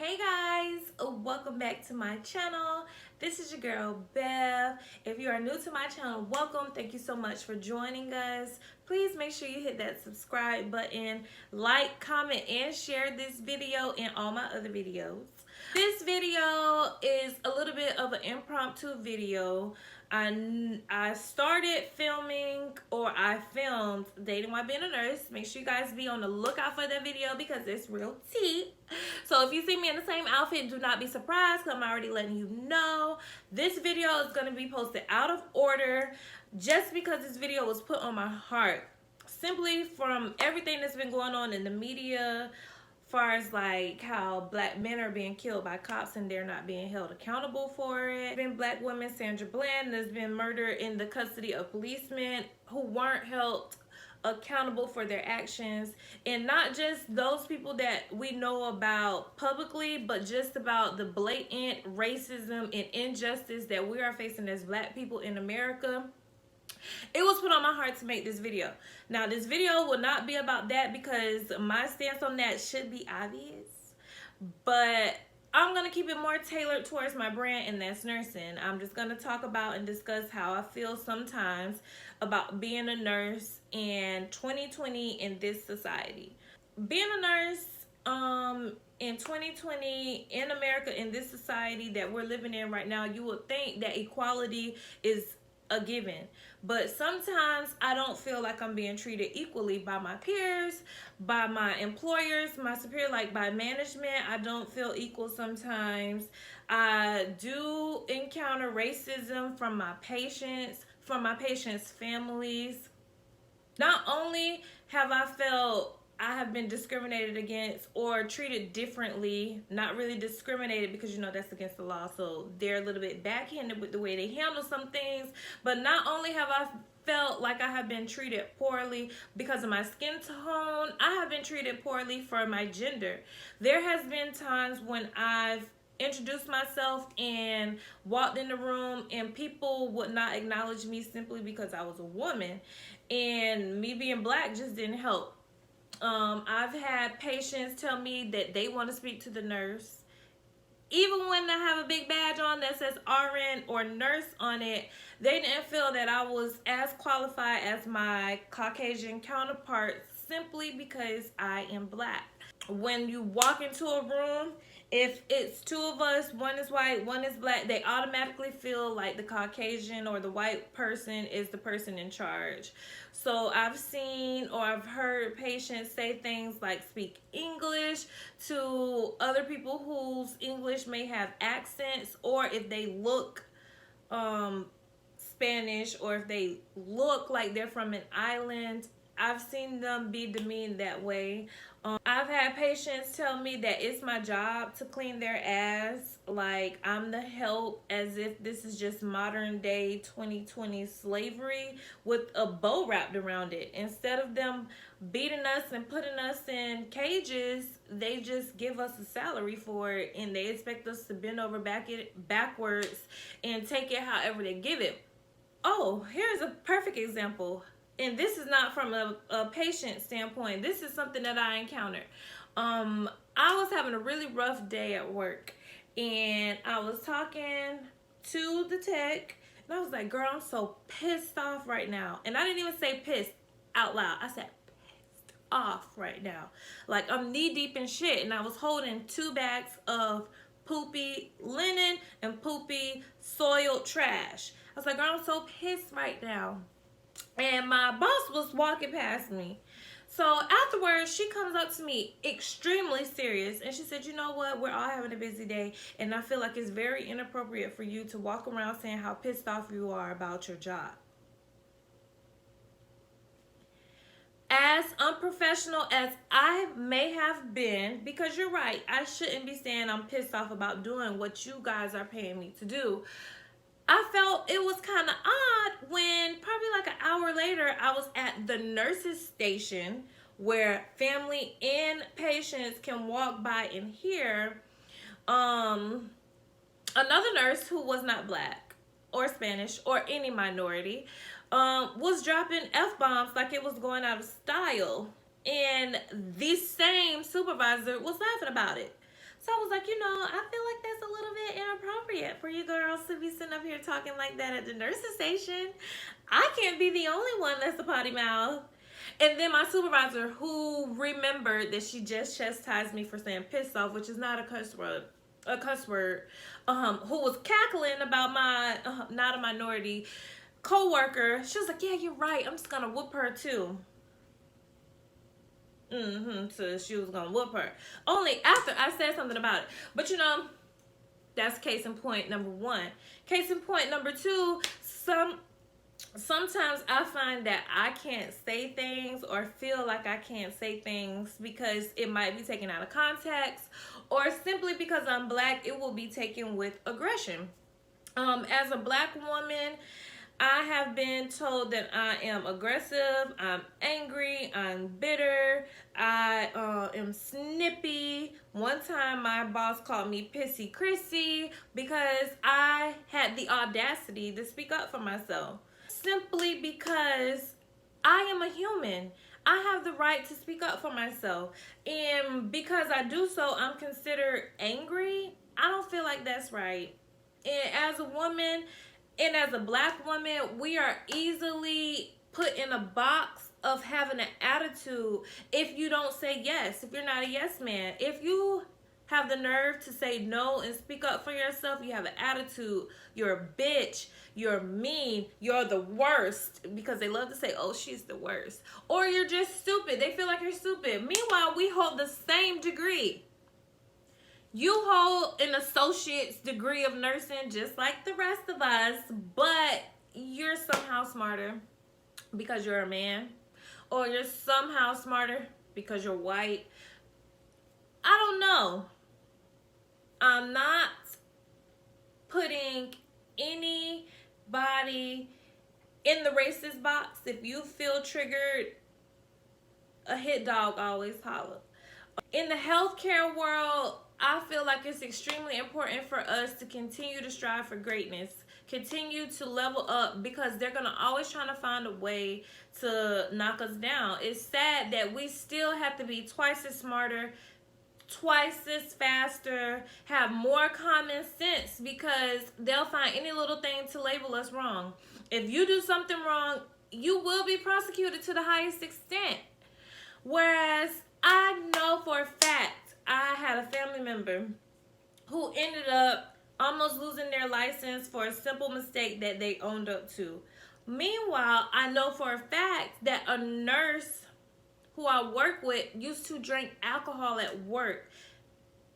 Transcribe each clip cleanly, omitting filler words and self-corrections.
Hey guys, welcome back to my channel. This is your girl Bev. If you are new to my channel, welcome. Thank you so much for joining us. Please make sure you hit that subscribe button, like, comment, and share this video and all my other videos. This video is a little bit of an impromptu video. I started filming, or I filmed Dating While Being a Nurse. Make sure you guys be on the lookout for that video because it's real tea. So if you see me in the same outfit, do not be surprised because I'm already letting you know. This video is going to be posted out of order just because this video was put on my heart. Simply from everything that's been going on in the media, far as like how black men are being killed by cops and they're not being held accountable for it. Been black women, Sandra Bland, has been murdered in the custody of policemen who weren't held accountable for their actions, and not just those people that we know about publicly, but just about the blatant racism and injustice that we are facing as black people in America. It was put on my heart to make this video. Now, this video will not be about that because my stance on that should be obvious, but I'm going to keep it more tailored towards my brand, and that's nursing. I'm just going to talk about and discuss how I feel sometimes about being a nurse in 2020 in this society. Being a nurse in 2020 in America, in this society that we're living in right now, you would think that equality is a given, but sometimes I don't feel like I'm being treated equally by my peers, by my employers, my superior, like by management. I don't feel equal sometimes. I do encounter racism from my patients, families. Not only have I felt I have been discriminated against or treated differently, not really discriminated because, you know, that's against the law, so they're a little bit backhanded with the way they handle some things, but not only have I felt like I have been treated poorly because of my skin tone, I have been treated poorly for my gender. There has been times when I've introduced myself and walked in the room and people would not acknowledge me simply because I was a woman, and me being black just didn't help. I've had patients tell me that they want to speak to the nurse. Even when I have a big badge on that says RN or nurse on it, they didn't feel that I was as qualified as my Caucasian counterparts simply because I am black. When you walk into a room, if it's two of us, one is white, one is black, they automatically feel like the Caucasian or the white person is the person in charge. So I've seen or I've heard patients say things like speak English to other people whose English may have accents, or if they look Spanish, or if they look like they're from an island. I've seen them be demeaned that way. I've had patients tell me that it's my job to clean their ass, like I'm the help, as if this is just modern day 2020 slavery with a bow wrapped around it. Instead of them beating us and putting us in cages, they just give us a salary for it, and they expect us to bend over backwards and take it however they give it. Oh, here's a perfect example. And this is not from a patient standpoint. This is something that I encountered. I was having a really rough day at work, and I was talking to the tech, and I was like, girl, I'm so pissed off right now. And I didn't even say pissed out loud. I said pissed off right now. Like I'm knee deep in shit, and I was holding 2 bags of poopy linen and poopy soiled trash. I was like, girl, I'm so pissed right now. And my boss was walking past me. So afterwards, she comes up to me extremely serious, and she said, you know what, we're all having a busy day, and I feel like it's very inappropriate for you to walk around saying how pissed off you are about your job. As unprofessional as I may have been, because you're right, I shouldn't be saying I'm pissed off about doing what you guys are paying me to do, I felt it was kind of odd when probably like an hour later, I was at the nurse's station where family and patients can walk by and hear another nurse who was not black or Spanish or any minority was dropping F-bombs like it was going out of style. And the same supervisor was laughing about it. So So I was like, I feel like that's a little bit inappropriate for you girls to be sitting up here talking like that at the nursing station. I can't be the only one that's a potty mouth. And then my supervisor, who remembered that she just chastised me for saying pissed off, which is not a cuss word, who was cackling about my not a minority co-worker, she was like, yeah, you're right, I'm just gonna whoop her too. So she was gonna whoop her only after I said something about it. But that's case in point number one. Case in point number two, sometimes I find that I can't say things or feel like I can't say things because it might be taken out of context, or simply because I'm black, it will be taken with aggression. As a black woman, I have been told that I am aggressive, I'm angry, I'm bitter, I am snippy. One time my boss called me Pissy Chrissy because I had the audacity to speak up for myself. Simply because I am a human. I have the right to speak up for myself. And because I do so, I'm considered angry. I don't feel like that's right. And as a woman, and as a black woman, we are easily put in a box of having an attitude if you don't say yes, if you're not a yes man. If you have the nerve to say no and speak up for yourself, you have an attitude, you're a bitch, you're mean, you're the worst, because they love to say, oh, she's the worst. Or you're just stupid. They feel like you're stupid. Meanwhile, we hold the same degree. You hold an associate's degree of nursing just like the rest of us, but you're somehow smarter because you're a man, or you're somehow smarter because you're white. I don't know. I'm not putting anybody in the racist box. If you feel triggered, a hit dog always holler. In the healthcare world, I feel like it's extremely important for us to continue to strive for greatness, continue to level up, because they're going to always trying to find a way to knock us down. It's sad that we still have to be twice as smarter, twice as faster, have more common sense, because they'll find any little thing to label us wrong. If you do something wrong, you will be prosecuted to the highest extent. Whereas I know for a fact, I had a family member who ended up almost losing their license for a simple mistake that they owned up to. Meanwhile, I know for a fact that a nurse who I work with used to drink alcohol at work.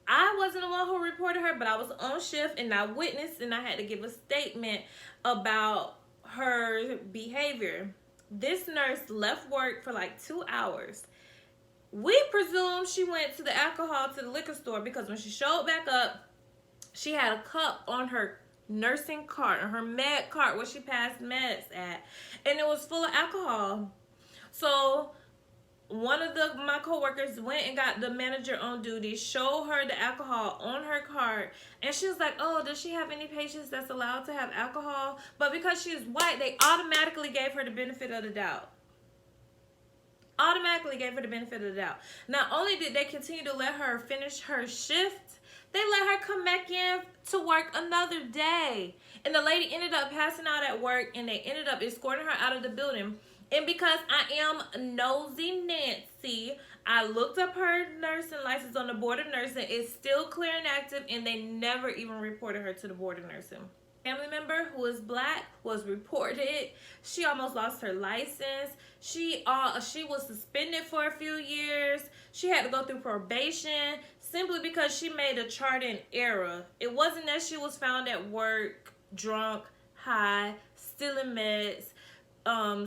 I wasn't the one who reported her, but I was on shift and I witnessed, and I had to give a statement about her behavior. This nurse left work for like 2 hours. We presume she went to the alcohol to the liquor store, because when she showed back up, she had a cup on her nursing cart, or her med cart where she passed meds at, and it was full of alcohol. So one of my coworkers went and got the manager on duty, showed her the alcohol on her cart, and she was like, oh, does she have any patients that's allowed to have alcohol? But because she's white, they automatically gave her the benefit of the doubt. Automatically gave her the benefit of the doubt. Not only did they continue to let her finish her shift, they let her come back in to work another day. And the lady ended up passing out at work, and they ended up escorting her out of the building. And because I am nosy Nancy, I looked up her nursing license on the board of nursing. It's still clear and active, and they never even reported her to the board of nursing. Family member who is black was reported. She almost lost her license. She was suspended for a few years. She had to go through probation simply because she made a charting error. It wasn't that she was found at work drunk, high, stealing meds,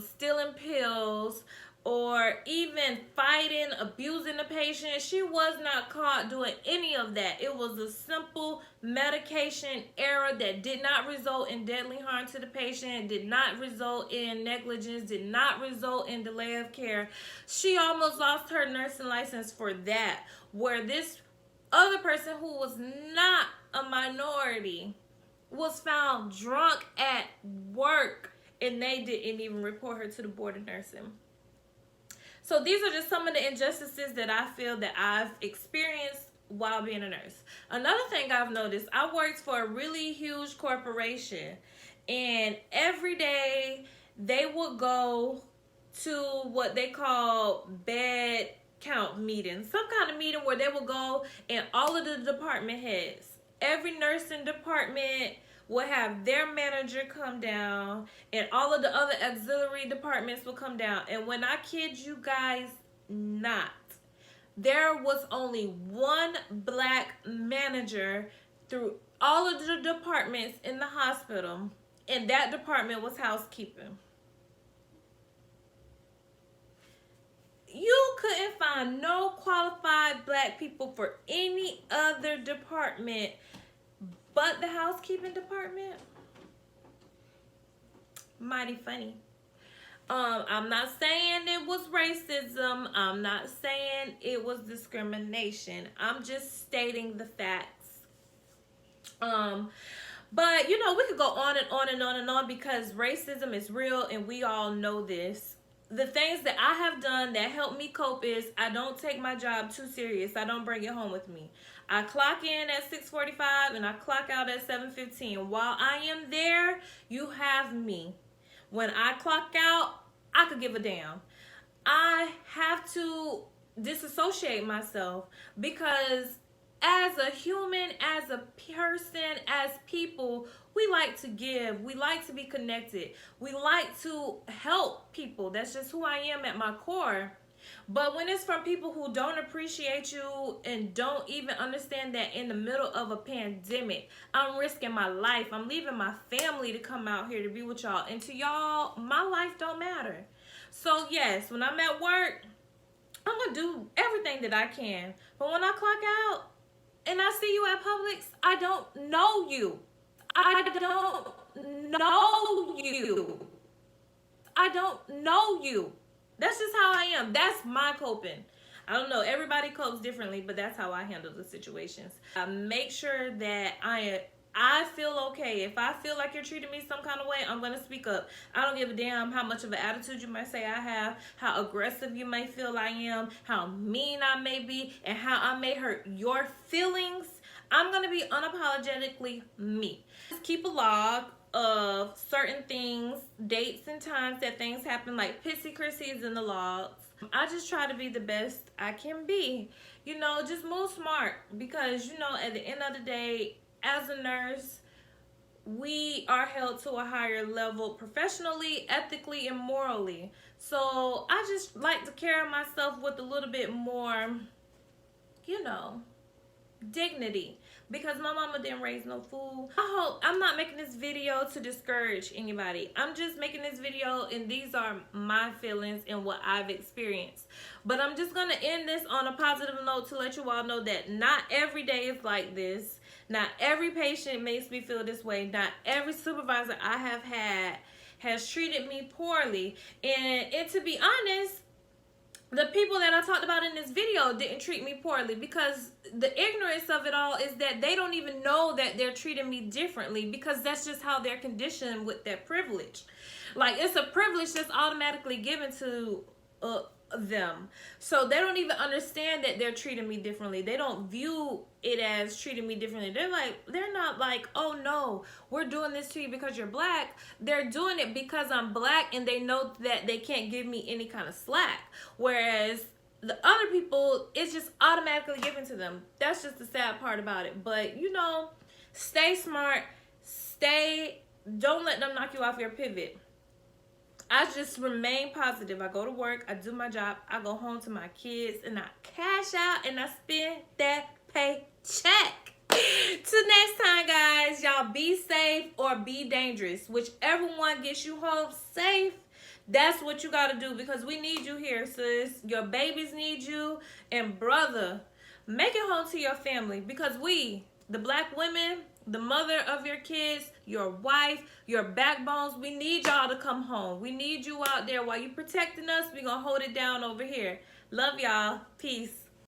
stealing pills, or even fighting, abusing the patient. She was not caught doing any of that. It was a simple medication error that did not result in deadly harm to the patient, did not result in negligence, did not result in delay of care. She almost lost her nursing license for that, where this other person who was not a minority was found drunk at work, and they didn't even report her to the board of nursing. So these are just some of the injustices that I feel that I've experienced while being a nurse. Another thing I've noticed, I worked for a really huge corporation, and every day they would go to what they call bed count meetings, some kind of meeting where they will go and all of the department heads, every nursing department will have their manager come down, and all of the other auxiliary departments will come down. And when I kid you guys not, there was only one black manager through all of the departments in the hospital, and that department was housekeeping. You couldn't find no qualified black people for any other department but the housekeeping department. Mighty funny. I'm not saying it was racism. I'm not saying it was discrimination. I'm just stating the facts. But you know, we could go on and on and on and on because racism is real and we all know this. The things that I have done that help me cope is I don't take my job too serious. I don't bring it home with me. I clock in at 6:45 and I clock out at 7:15. While I am there, you have me. When I clock out, I could give a damn. I have to disassociate myself because as a human, as a person, as people, we like to give. We like to be connected. We like to help people. That's just who I am at my core. But when it's from people who don't appreciate you and don't even understand that in the middle of a pandemic, I'm risking my life. I'm leaving my family to come out here to be with y'all. And to y'all, my life don't matter. So yes, when I'm at work, I'm going to do everything that I can. But when I clock out and I see you at Publix, I don't know you. I don't know you. I don't know you. That's just how I am. That's my coping. I don't know. Everybody copes differently, but that's how I handle the situations. I make sure that I feel okay. If I feel like you're treating me some kind of way, I'm going to speak up. I don't give a damn how much of an attitude you might say I have, how aggressive you may feel I am, how mean I may be, and how I may hurt your feelings. I'm going to be unapologetically me. Just keep a log of certain things, dates and times that things happen, like Pissy Chrissy is in the logs. I just try to be the best I can be. You know, just move smart because, you know, at the end of the day, as a nurse, we are held to a higher level professionally, ethically, and morally. So I just like to carry myself with a little bit more, you know, dignity, because my mama didn't raise no fool. I'm not making this video to discourage anybody. I'm just making this video and these are my feelings and what I've experienced. But I'm just gonna end this on a positive note to let you all know that not every day is like this. Not every patient makes me feel this way. Not every supervisor I have had has treated me poorly. And to be honest, the people that I talked about in this video didn't treat me poorly, because the ignorance of it all is that they don't even know that they're treating me differently, because that's just how they're conditioned with that privilege. Like, it's a privilege that's automatically given to them. So they don't even understand that they're treating me differently. They don't view it as treating me differently. They're not like, oh no, we're doing this to you because you're black. They're doing it because I'm black and they know that they can't give me any kind of slack. Whereas the other people, it's just automatically given to them. That's just the sad part about it. But you know, stay smart, don't let them knock you off your pivot. I just remain positive. I go to work, I do my job, I go home to my kids, and I cash out and I spend that paycheck. Till next time, guys, y'all be safe or be dangerous. Whichever one gets you home safe, that's what you got to do, because we need you here, sis. Your babies need you. And brother, make it home to your family, because we, the black women, the mother of your kids, your wife, your backbones, we need y'all to come home. We need you out there. While you protecting us, we gonna hold it down over here. Love y'all. Peace.